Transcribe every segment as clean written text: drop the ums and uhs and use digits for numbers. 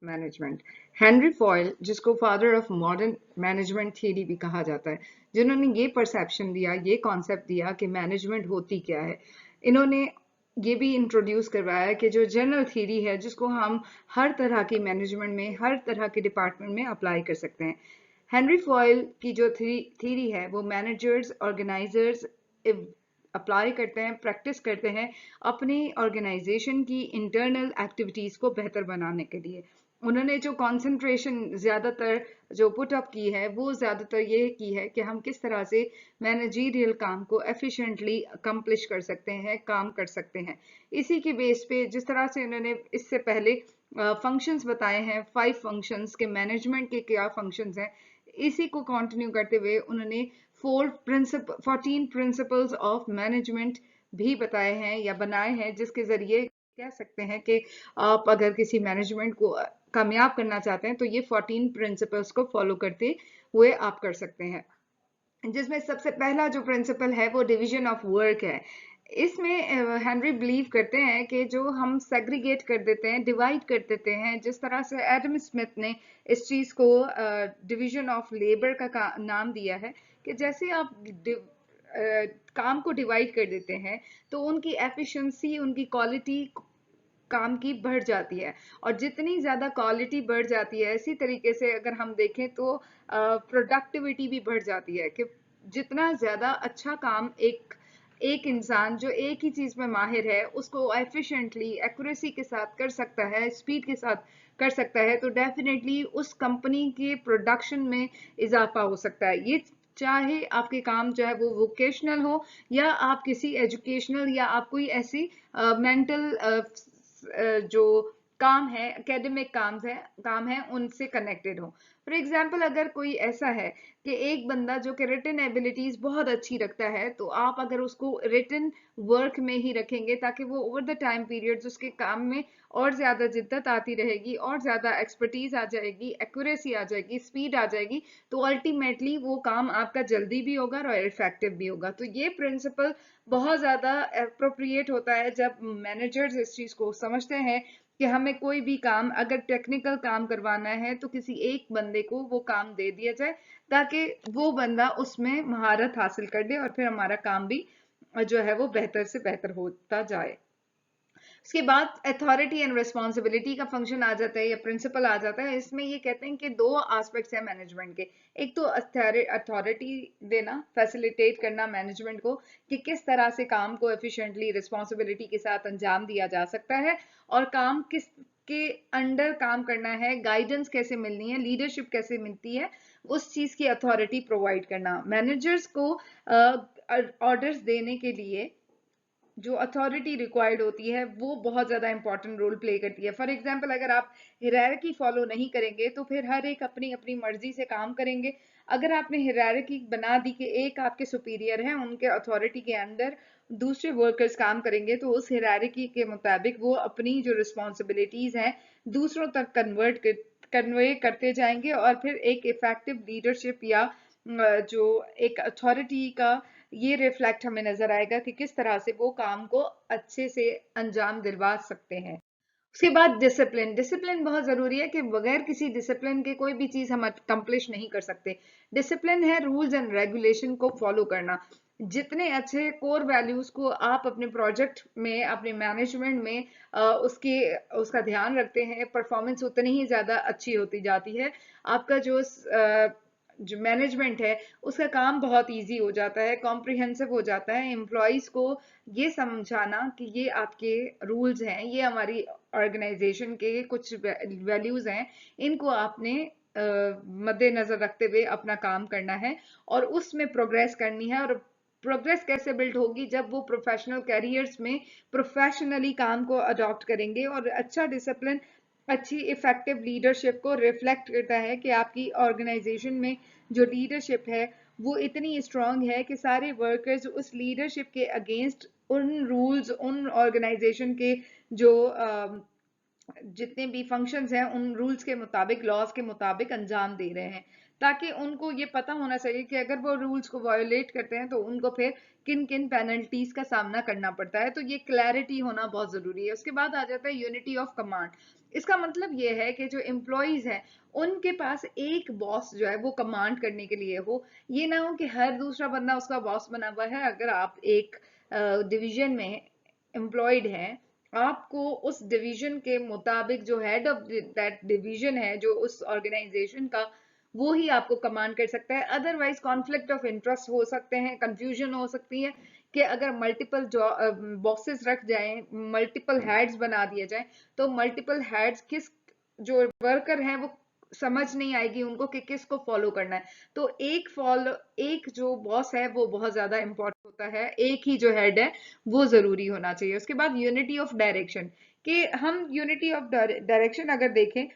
Management. Henry foil, जिसको father of modern management theory भी कहा जाता है, जिन्होंने ये परसेप्शन दिया, ये कॉन्सेप्ट दिया कि मैनेजमेंट होती क्या है, इन्होंने ये भी इंट्रोड्यूस करवाया कि जो जनरल थ्योरी है जिसको हम हर तरह की मैनेजमेंट में, हर तरह के डिपार्टमेंट में अप्लाई कर सकते हैं। हेनरी फॉयल की जो थ्योरी है वो मैनेजर्स, ऑर्गेनाइजर्स अप्लाई करते हैं, प्रैक्टिस करते हैं अपनी ऑर्गेनाइजेशन की इंटरनल एक्टिविटीज को बेहतर बनाने के लिए। उन्होंने जो कंसंट्रेशन ज्यादातर जो पुट अप की है वो ज्यादातर ये की है कि हम किस तरह से मैनेजरियल काम को एफिशिएंटली अकम्प्लिश कर सकते हैं, काम कर सकते हैं। इसी के बेस पे जिस तरह से उन्होंने इससे पहले फंक्शंस बताए हैं, 5 फंक्शंस के मैनेजमेंट के क्या फंक्शंस हैं, इसी को कंटिन्यू करते हुए उन्होंने 14 प्रिंसिपल्स ऑफ मैनेजमेंट भी बताए हैं या बनाए हैं, जिसके जरिए कह सकते हैं कि आप अगर किसी मैनेजमेंट को कामयाब करना चाहते हैं तो ये 14 प्रिंसिपल्स को फॉलो करते हुए आप कर सकते हैं। जिसमें सबसे पहला जो प्रिंसिपल है वो डिवीजन ऑफ वर्क है। इसमें हेनरी बिलीव करते हैं कि जो हम सेग्रीगेट कर देते हैं, डिवाइड कर देते हैं, जिस तरह से एडम स्मिथ ने इस चीज को डिवीजन ऑफ लेबर का नाम दिया है कि जैसे आप काम को डिवाइड कर देते हैं तो उनकी एफिशिएंसी, उनकी क्वालिटी काम की बढ़ जाती है। और जितनी ज्यादा क्वालिटी बढ़ जाती है, इसी तरीके से अगर हम देखें तो प्रोडक्टिविटी भी बढ़ जाती है कि जितना ज्यादा अच्छा काम एक एक इंसान जो एक ही चीज में माहिर है उसको एफिशिएंटली, एक्यूरेसी के साथ कर सकता है, स्पीड के साथ कर सकता है, तो डेफिनेटली उस कंपनी के प्रोडक्शन में इजाफा हो सकता है। ये चाहे आपके काम जो है वो वोकेशनल हो या आप किसी एजुकेशनल या आप कोई ऐसी मेंटल जो काम है, एकेडमिक काम है उनसे कनेक्टेड हो। फॉर एग्जाम्पल अगर कोई ऐसा है कि एक बंदा जो कि रिटन एबिलिटीज बहुत अच्छी रखता है, तो आप अगर उसको रिटन वर्क में ही रखेंगे ताकि वो ओवर द टाइम पीरियड्स उसके काम में और ज्यादा जिद्दत आती रहेगी, और ज्यादा एक्सपर्टीज आ जाएगी, एक्यूरेसी आ जाएगी, स्पीड आ जाएगी, तो अल्टीमेटली वो काम आपका जल्दी भी होगा और इफेक्टिव भी होगा। तो ये प्रिंसिपल बहुत ज्यादा अप्रोप्रिएट होता है जब मैनेजर्स इस चीज को समझते हैं कि हमें कोई भी काम अगर टेक्निकल काम करवाना है तो किसी एक बंदे को वो काम दे दिया जाए ताकि वो बंदा उसमें महारत हासिल कर दे और फिर हमारा काम भी जो है वो बेहतर से बेहतर होता जाए। उसके बाद अथॉरिटी एंड रिस्पॉन्सिबिलिटी का फंक्शन आ जाता है या प्रिंसिपल आ जाता है। इसमें ये कहते हैं कि दो एस्पेक्ट्स हैं मैनेजमेंट के। एक तो अथॉरिटी देना, फैसिलिटेट करना मैनेजमेंट को कि किस तरह से काम को एफिशिएंटली, रिस्पॉन्सिबिलिटी के साथ अंजाम दिया जा सकता है और काम किस के अंडर काम करना है, गाइडेंस कैसे मिलनी है, लीडरशिप कैसे मिलती है, उस चीज की अथॉरिटी प्रोवाइड करना। मैनेजर्स को ऑर्डर्स देने के लिए जो अथॉरिटी रिक्वायर्ड होती है वो बहुत ज्यादा इंपॉर्टेंट रोल प्ले करती है। फॉर एग्जाम्पल अगर आप हिरारकी फॉलो नहीं करेंगे तो फिर हर एक अपनी अपनी मर्जी से काम करेंगे। अगर आपने हिरारकी बना दी कि एक आपके सुपीरियर हैं, उनके अथॉरिटी के अंडर दूसरे वर्कर्स काम करेंगे, तो उस हिरारकी के मुताबिक वो अपनी जो रिस्पॉन्सिबिलिटीज हैं दूसरों तक कन्वे करते जाएंगे और फिर एक इफेक्टिव लीडरशिप या जो एक अथॉरिटी का ये रिफ्लेक्ट हमें नजर आएगा कि किस तरह से वो काम को अच्छे से अंजाम दिलवा सकते हैं। उसके बाद डिसिप्लिन। डिसिप्लिन बहुत जरूरी है कि बगैर किसी डिसिप्लिन के कोई भी चीज हम अकम्प्लिश नहीं कर सकते। डिसिप्लिन है रूल्स एंड रेगुलेशन को फॉलो करना। जितने अच्छे कोर वैल्यूज को आप अपने प्रोजेक्ट में, अपने मैनेजमेंट में उसका ध्यान रखते हैं, परफॉर्मेंस उतनी ही ज्यादा अच्छी होती जाती है। आपका जो मैनेजमेंट है उसका काम बहुत इजी हो जाता है, कॉम्प्रिहेंसिव हो जाता है। एम्प्लॉयज को ये समझाना कि ये आपके रूल्स हैं, ये हमारी ऑर्गेनाइजेशन के कुछ वैल्यूज हैं, इनको आपने मद्देनजर रखते हुए अपना काम करना है और उसमें प्रोग्रेस करनी है। और प्रोग्रेस कैसे बिल्ड होगी? जब वो प्रोफेशनल कैरियर्स में प्रोफेशनली काम को अडॉप्ट करेंगे। और अच्छा डिसिप्लिन अच्छी इफेक्टिव लीडरशिप को रिफ्लेक्ट करता है कि आपकी ऑर्गेनाइजेशन में जो लीडरशिप है वो इतनी स्ट्रांग है कि सारे वर्कर्स उस लीडरशिप के अगेंस्ट उन रूल्स, उन ऑर्गेनाइजेशन के जो जितने भी फंक्शंस हैं उन रूल्स के मुताबिक, लॉज के मुताबिक अंजाम दे रहे हैं। ताकि उनको ये पता होना चाहिए कि अगर वो रूल्स को वायोलेट करते हैं तो उनको फिर किन किन पेनल्टीज का सामना करना पड़ता है। तो ये क्लैरिटी होना बहुत जरूरी है। उसके बाद आ जाता है यूनिटी ऑफ कमांड। इसका मतलब ये है कि जो एम्प्लॉयज हैं उनके पास एक बॉस जो है वो कमांड करने के लिए हो। ये ना हो कि हर दूसरा बंदा उसका बॉस बना हुआ है। अगर आप एक डिवीजन में एम्प्लॉयड हैं, आपको उस डिवीजन के मुताबिक जो हेड ऑफ दैट डिवीजन है, जो उस ऑर्गेनाइजेशन का, वो ही आपको कमांड कर सकता है। अदरवाइज कॉन्फ्लिक्ट ऑफ इंटरेस्ट हो सकते हैं, कंफ्यूजन हो सकती है कि अगर मल्टीपल बॉसेस रख जाएं, मल्टीपल हेड्स बना दिए जाएं, तो मल्टीपल हेड्स किस जो वर्कर हैं वो समझ नहीं आएगी उनको कि किसको फॉलो करना है। तो एक जो बॉस है वो बहुत ज्यादा इंपॉर्टेंट होता है, एक ही जो हेड है वो जरूरी होना चाहिए। उसके बाद यूनिटी ऑफ डायरेक्शन, कि हम यूनिटी ऑफ डायरेक्शन अगर देखें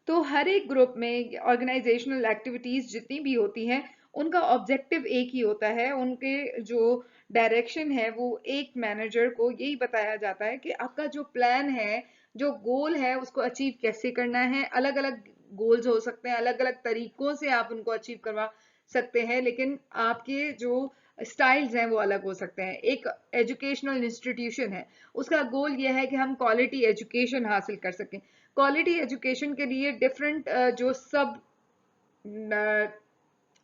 तो हर एक ग्रुप में ऑर्गेनाइजेशनल एक्टिविटीज जितनी भी होती हैं उनका ऑब्जेक्टिव एक ही होता है। उनके जो डायरेक्शन है वो एक मैनेजर को यही बताया जाता है कि आपका जो प्लान है, जो गोल है, उसको अचीव कैसे करना है। अलग अलग गोल्स हो सकते हैं, अलग अलग तरीकों से आप उनको अचीव करवा सकते हैं, लेकिन आपके जो स्टाइल्स हैं वो अलग हो सकते हैं। एक एजुकेशनल इंस्टीट्यूशन है, उसका गोल ये है कि हम क्वालिटी एजुकेशन हासिल कर सकें। क्वालिटी एजुकेशन के लिए डिफरेंट जो सब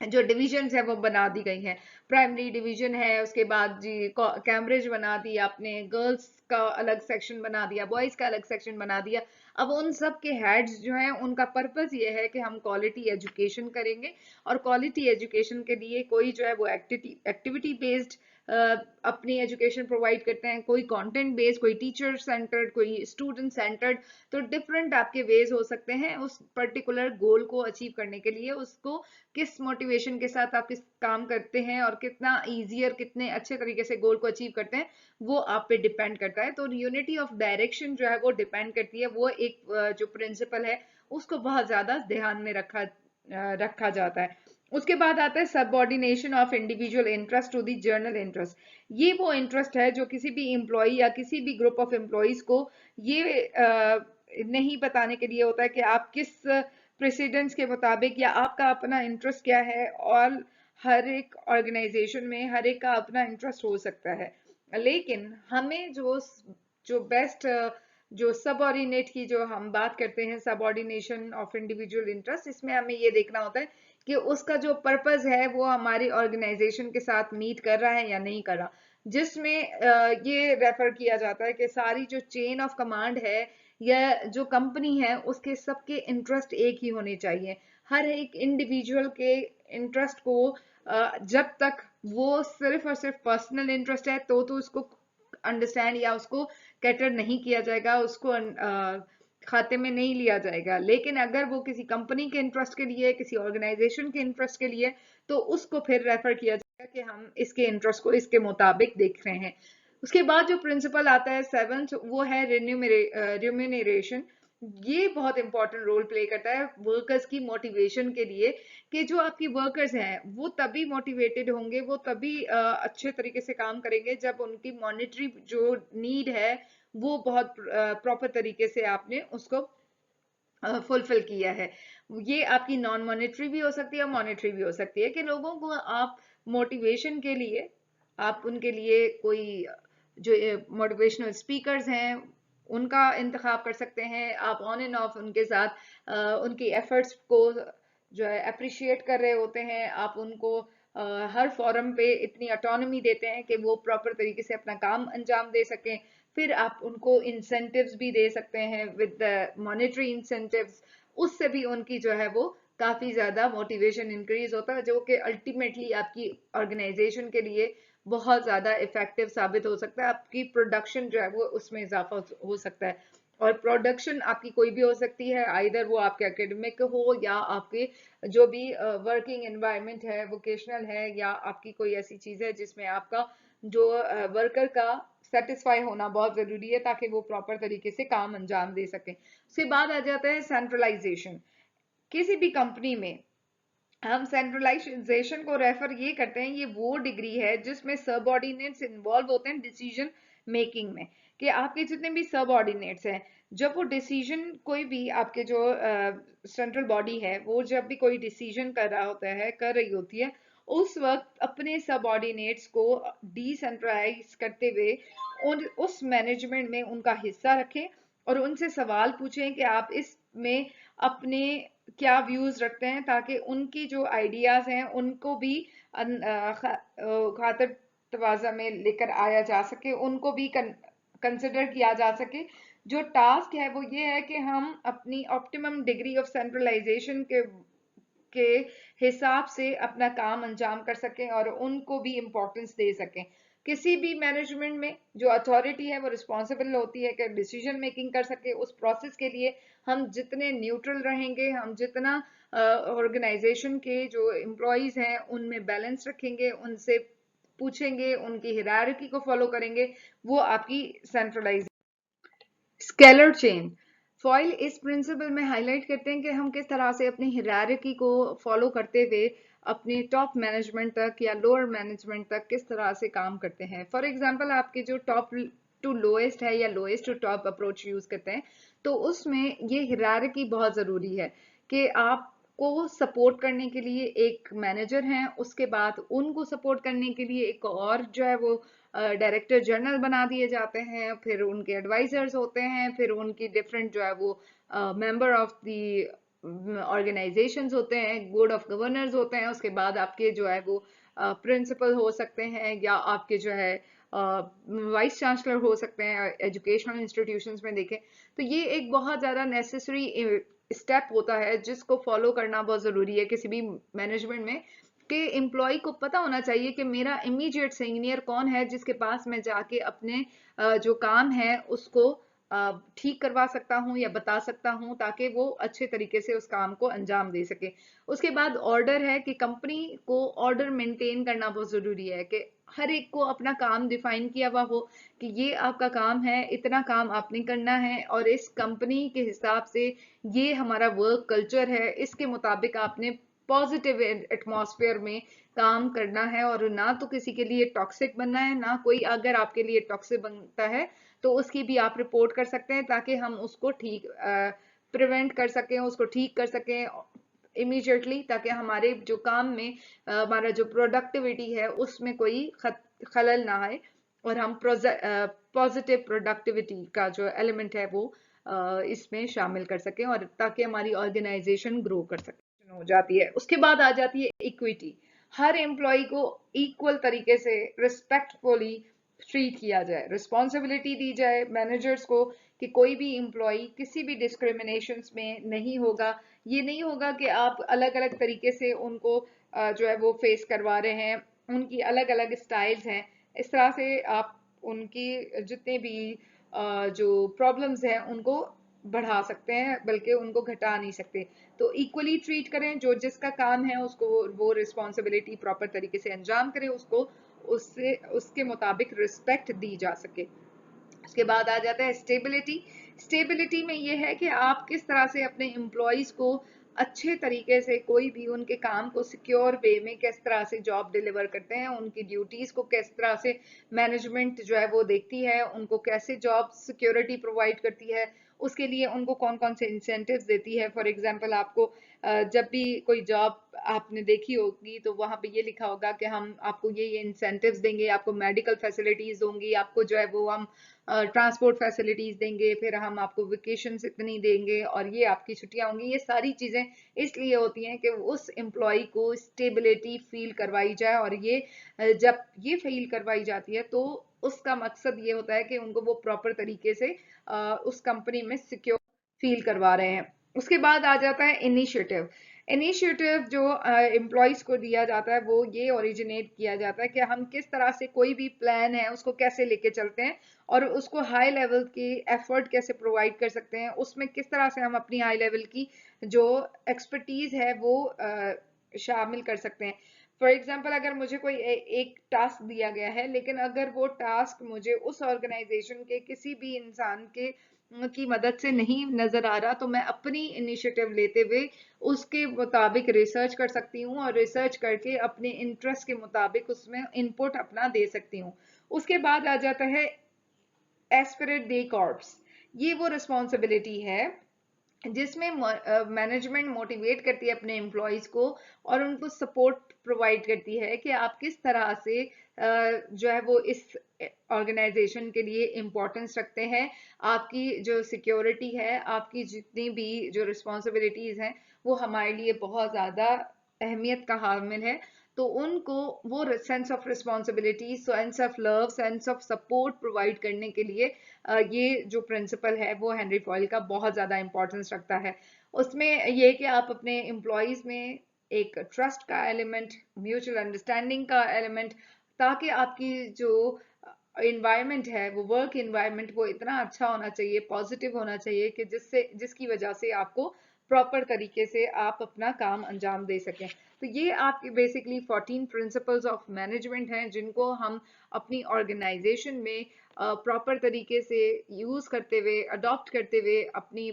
जो डिविजन्स है वो बना दी गई हैं। प्राइमरी डिवीजन है, उसके बाद जी कैम्ब्रिज बना दी आपने, गर्ल्स का अलग सेक्शन बना दिया, बॉयज का अलग सेक्शन बना दिया। अब उन सब के हेड्स जो हैं उनका पर्पस ये है कि हम क्वालिटी एजुकेशन करेंगे, और क्वालिटी एजुकेशन के लिए कोई जो है वो एक्टिविटी बेस्ड अपनी एजुकेशन प्रोवाइड करते हैं, कोई कंटेंट बेस्ड, कोई टीचर सेंटर्ड, कोई स्टूडेंट सेंटर्ड। तो डिफरेंट आपके वेज हो सकते हैं उस पर्टिकुलर गोल को अचीव करने के लिए। उसको किस मोटिवेशन के साथ आप किस काम करते हैं और कितना इजी और कितने अच्छे तरीके से गोल को अचीव करते हैं वो आप पे डिपेंड करता है। तो यूनिटी ऑफ डायरेक्शन जो है वो डिपेंड करती है, वो एक जो प्रिंसिपल है उसको बहुत ज्यादा ध्यान में रखा जाता है। उसके बाद आता है subordination of individual interest to the general interest. ये वो इंटरेस्ट है जो किसी भी एम्प्लॉय या किसी भी ग्रुप ऑफ एम्प्लॉयज को ये नहीं बताने के लिए होता है कि आप किस प्रेसिडेंट्स के मुताबिक या आपका अपना इंटरेस्ट क्या है। और हर एक ऑर्गेनाइजेशन में हर एक का अपना इंटरेस्ट हो सकता है, लेकिन हमें जो जो बेस्ट जो सबऑर्डिनेट की जो हम बात करते हैं, सबऑर्डिनेशन ऑफ इंडिविजुअल इंटरेस्ट, इसमें हमें ये देखना होता है कि उसका जो पर्पस है वो हमारी ऑर्गेनाइजेशन के साथ मीट कर रहा है या नहीं कर रहा। जिसमें ये रेफर किया जाता है कि सारी जो चेन ऑफ कमांड है या जो कंपनी है उसके सबके इंटरेस्ट एक ही होने चाहिए। हर एक इंडिविजुअल के इंटरेस्ट को जब तक वो सिर्फ और सिर्फ पर्सनल इंटरेस्ट है तो उसको अंडरस्टैंड या उसको कैटर नहीं किया जाएगा, उसको खाते में नहीं लिया जाएगा। लेकिन अगर वो किसी कंपनी के इंटरेस्ट के लिए, किसी ऑर्गेनाइजेशन के इंटरेस्ट के लिए, तो उसको फिर रेफर किया जाएगा कि हम इसके इंटरेस्ट को इसके मुताबिक देख रहे हैं। उसके बाद जो प्रिंसिपल आता है सेवंथ, वो है रिम्यूनरेशन। ये बहुत इंपॉर्टेंट रोल प्ले करता है वर्कर्स की मोटिवेशन के लिए, कि जो आपकी वर्कर्स हैं वो तभी मोटिवेटेड होंगे, वो तभी अच्छे तरीके से काम करेंगे जब उनकी मॉनेटरी जो नीड है वो बहुत प्रॉपर तरीके से आपने उसको फुलफिल किया है। ये आपकी नॉन मॉनेटरी भी हो सकती है, मॉनेटरी भी हो सकती है, कि लोगों को आप मोटिवेशन के लिए आप उनके लिए कोई जो मोटिवेशनल स्पीकर्स हैं उनका इंतखाब कर सकते हैं। आप ऑन एंड ऑफ उनके साथ उनकी एफर्ट्स को जो है अप्रिशिएट कर रहे होते हैं। आप उनको हर फोरम पे इतनी ऑटोनॉमी देते हैं कि वो प्रॉपर तरीके से अपना काम अंजाम दे सकें। फिर आप उनको इंसेंटिव्स भी दे सकते हैं विद मॉनेटरी इंसेंटिव्स। उससे भी उनकी जो है वो काफी ज्यादा मोटिवेशन इंक्रीज होता है, जो कि अल्टीमेटली आपकी ऑर्गेनाइजेशन के लिए बहुत ज्यादा इफेक्टिव साबित हो सकता है। आपकी प्रोडक्शन जो है वो उसमें इजाफा हो सकता है। और प्रोडक्शन आपकी कोई भी हो सकती है, आइदर वो आपके एकेडमिक हो या आपके जो भी वर्किंग एनवायरनमेंट है, वोकेशनल है, या आपकी कोई ऐसी चीज है जिसमें आपका जो वर्कर का सेटिस्फाई होना बहुत जरूरी है ताकि वो प्रॉपर तरीके से काम अंजाम दे सके। उसके बाद आ जाता है सेंट्रलाइजेशन। किसी भी कंपनी में हम सेंट्रलाइजेशन को रेफर ये करते हैं, ये वो डिग्री है जिसमें सबऑर्डिनेट्स इन्वॉल्व होते हैं डिसीजन मेकिंग में। कि आपके जितने भी सबऑर्डिनेट्स हैं, जब वो डिसीजन कोई भी आपके जो सेंट्रल बॉडी है वो जब भी कोई डिसीजन कर रहा होता है, कर रही होती है, उस वक्त अपने सबऑर्डिनेट्स को डिसेंट्रलाइज करते हुए उस मैनेजमेंट में उनका हिस्सा रखें और उनसे सवाल पूछें कि आप इसमें अपने क्या व्यूज रखते हैं, ताकि उनकी जो आइडियाज हैं उनको भी खातर तवाजा में लेकर आया जा सके, उनको भी कंसिडर किया जा सके। जो टास्क है वो ये है कि हम अपनी ऑप्टिमम डिग्री ऑफ सेंट्रलाइजेशन के हिसाब से अपना काम अंजाम कर सकें और उनको भी इम्पोर्टेंस दे सकें। किसी भी मैनेजमेंट में जो अथॉरिटी है वो रिस्पॉन्सिबल होती है कि डिसीजन मेकिंग कर सके। उस प्रोसेस के लिए हम जितने न्यूट्रल रहेंगे, हम जितना ऑर्गेनाइजेशन के जो एम्प्लॉयज हैं उनमें बैलेंस रखेंगे, उनसे पूछेंगे, उनकी हिरारकी को फॉलो करेंगे, वो आपकी सेंट्रलाइज। स्केलर चेन फॉयल इस प्रिंसिपल में हाईलाइट करते हैं कि हम किस तरह से अपनी हिरारकी को फॉलो करते हुए अपने टॉप मैनेजमेंट तक या लोअर मैनेजमेंट तक किस तरह से काम करते हैं। फॉर एग्जांपल आपके जो टॉप टू लोएस्ट है या lowest to top approach use करते हैं, तो उसमें ये हिरारकी बहुत जरूरी है कि आपको सपोर्ट करने के लिए एक मैनेजर हैं, उसके बाद उनको सपोर्ट करने के लिए एक और जो है वो डायरेक्टर जनरल बना दिए जाते हैं, फिर उनके एडवाइजर्स होते हैं, फिर उनकी डिफरेंट जो है वो मेंबर ऑफ द ऑर्गेनाइजेशंस होते हैं, बोर्ड ऑफ गवर्नर्स होते हैं, उसके बाद आपके जो है वो प्रिंसिपल हो सकते हैं या आपके जो है वाइस चांसलर हो सकते हैं। एजुकेशनल इंस्टीट्यूशंस में देखें तो ये एक बहुत ज़्यादा नेसेसरी स्टेप होता है जिसको फॉलो करना बहुत ज़रूरी है किसी भी मैनेजमेंट में, कि एम्प्लॉय को पता होना चाहिए कि मेरा इमीडिएट सीनियर कौन है जिसके पास मैं जाके अपने जो काम है उसको ठीक करवा सकता हूँ या बता सकता हूँ, ताकि वो अच्छे तरीके से उस काम को अंजाम दे सके। उसके बाद ऑर्डर है कि कंपनी को ऑर्डर मेंटेन करना बहुत जरूरी है कि हर एक को अपना काम डिफाइन किया हुआ हो कि ये आपका काम है, इतना काम आपने करना है और इस कंपनी के हिसाब से ये हमारा वर्क कल्चर है, इसके मुताबिक आपने पॉजिटिव एटमॉस्फेयर में काम करना है और ना तो किसी के लिए टॉक्सिक बनना है, ना कोई अगर आपके लिए टॉक्सिक बनता है तो उसकी भी आप रिपोर्ट कर सकते हैं, ताकि हम उसको ठीक प्रिवेंट कर सकें, उसको ठीक कर सकें इमीडिएटली, ताकि हमारे जो काम में हमारा जो प्रोडक्टिविटी है उसमें कोई खलल ना आए और हम पॉजिटिव प्रोडक्टिविटी का जो एलिमेंट है वो इसमें शामिल कर सकें और ताकि हमारी ऑर्गेनाइजेशन ग्रो कर सके हो जाती है। उसके बाद आ जाती है इक्विटी। हर एम्प्लॉय को इक्वल तरीके से रिस्पेक्टफुली ट्रीट किया जाए, रिस्पॉन्सिबिलिटी दी जाए मैनेजर्स को कि कोई भी एम्प्लॉय किसी भी डिस्क्रिमिनेशन में नहीं होगा। ये नहीं होगा कि आप अलग अलग तरीके से उनको जो है वो फेस करवा रहे हैं, उनकी अलग अलग स्टाइल्स हैं, इस तरह से आप उनकी जितने भी जो प्रॉब्लम्स हैं उनको बढ़ा सकते हैं, बल्कि उनको घटा नहीं सकते। तो इक्वली ट्रीट करें, जो जिसका काम है उसको वो रिस्पॉन्सिबिलिटी प्रॉपर तरीके से अंजाम करे, उसको उससे उसके मुताबिक रिस्पेक्ट दी जा सके। उसके बाद आ जाता है स्टेबिलिटी। स्टेबिलिटी में ये है कि आप किस तरह से अपने एम्प्लॉयज को अच्छे तरीके से कोई भी उनके काम को सिक्योर वे में किस तरह से जॉब डिलीवर करते हैं, उनकी ड्यूटीज को किस तरह से मैनेजमेंट जो है वो देखती है, उनको कैसे जॉब सिक्योरिटी प्रोवाइड करती है, उसके लिए उनको कौन कौन से इंसेंटिव्स देती है। फॉर एग्जांपल आपको जब भी कोई जॉब आपने देखी होगी तो वहां पे ये लिखा होगा कि हम आपको ये इंसेंटिव्स देंगे, आपको मेडिकल फैसिलिटीज होंगी, आपको जो है वो हम ट्रांसपोर्ट फैसिलिटीज देंगे, फिर हम आपको वेकेशन इतनी देंगे और ये आपकी छुट्टियां होंगी। ये सारी चीजें इसलिए होती हैं कि उस एम्प्लॉय को स्टेबिलिटी फील करवाई जाए, और ये जब ये फील करवाई जाती है तो उसका मकसद ये होता है कि उनको वो प्रॉपर तरीके से उस कंपनी में सिक्योर फील करवा रहे हैं। उसके बाद आ जाता है इनिशिएटिव। इनिशिएटिव जो एम्प्लॉयज को दिया जाता है वो ये ओरिजिनेट किया जाता है कि हम किस तरह से कोई भी प्लान है उसको कैसे लेके चलते हैं और उसको हाई लेवल की एफर्ट कैसे प्रोवाइड कर सकते हैं, उसमें किस तरह से हम अपनी हाई लेवल की जो एक्सपर्टीज है वो शामिल कर सकते हैं। फॉर एग्जाम्पल अगर मुझे कोई एक टास्क दिया गया है, लेकिन अगर वो टास्क मुझे उस ऑर्गेनाइजेशन के किसी भी इंसान के की मदद से नहीं नजर आ रहा, तो मैं अपनी इनिशिएटिव लेते हुए उसके मुताबिक रिसर्च कर सकती हूँ और रिसर्च करके अपने इंटरेस्ट के मुताबिक उसमें इनपुट अपना दे सकती हूँ। उसके बाद आ जाता है एस्पिरेट दे कॉर्प्स, ये वो रिस्पॉन्सिबिलिटी है जिसमें मैनेजमेंट मोटिवेट करती है अपने एम्प्लॉयज को और उनको सपोर्ट प्रोवाइड करती है कि आप किस तरह से जो है वो इस ऑर्गेनाइजेशन के लिए इम्पोर्टेंस रखते हैं। आपकी जो सिक्योरिटी है, आपकी जितनी भी जो रिस्पॉन्सिबिलिटीज हैं, वो हमारे लिए बहुत ज़्यादा अहमियत का हामिल है। तो उनको वो sense of responsibility, sense of love, sense of support provide करने के लिए ये जो प्रिंसिपल है वो हेनरी फॉयल का बहुत ज़्यादा इंपॉर्टेंस रखता है। उसमें ये कि आप अपने एम्प्लॉयज में एक ट्रस्ट का एलिमेंट, म्यूचुअल अंडरस्टैंडिंग का एलिमेंट, ताकि आपकी जो इन्वायरमेंट है, वो वर्क इन्वायरमेंट, वो इतना अच्छा होना चाहिए, पॉजिटिव होना चाहिए कि जिसकी वजह से आपको प्रॉपर तरीके से आप अपना काम अंजाम दे सकें। तो ये आपके बेसिकली 14 प्रिंसिपल्स ऑफ मैनेजमेंट हैं जिनको हम अपनी ऑर्गेनाइजेशन में प्रॉपर तरीके से यूज करते हुए, अडॉप्ट करते हुए, अपनी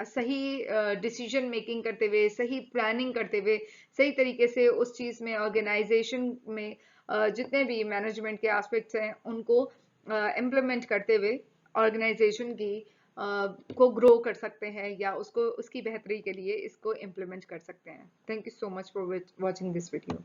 सही डिसीजन मेकिंग करते हुए, सही प्लानिंग करते हुए, सही तरीके से उस चीज में, ऑर्गेनाइजेशन में जितने भी मैनेजमेंट के एस्पेक्ट्स हैं उनको इम्प्लीमेंट करते हुए ऑर्गेनाइजेशन की को ग्रो कर सकते हैं या उसको उसकी बेहतरी के लिए इसको इम्प्लीमेंट कर सकते हैं। Thank you so much for watching this video.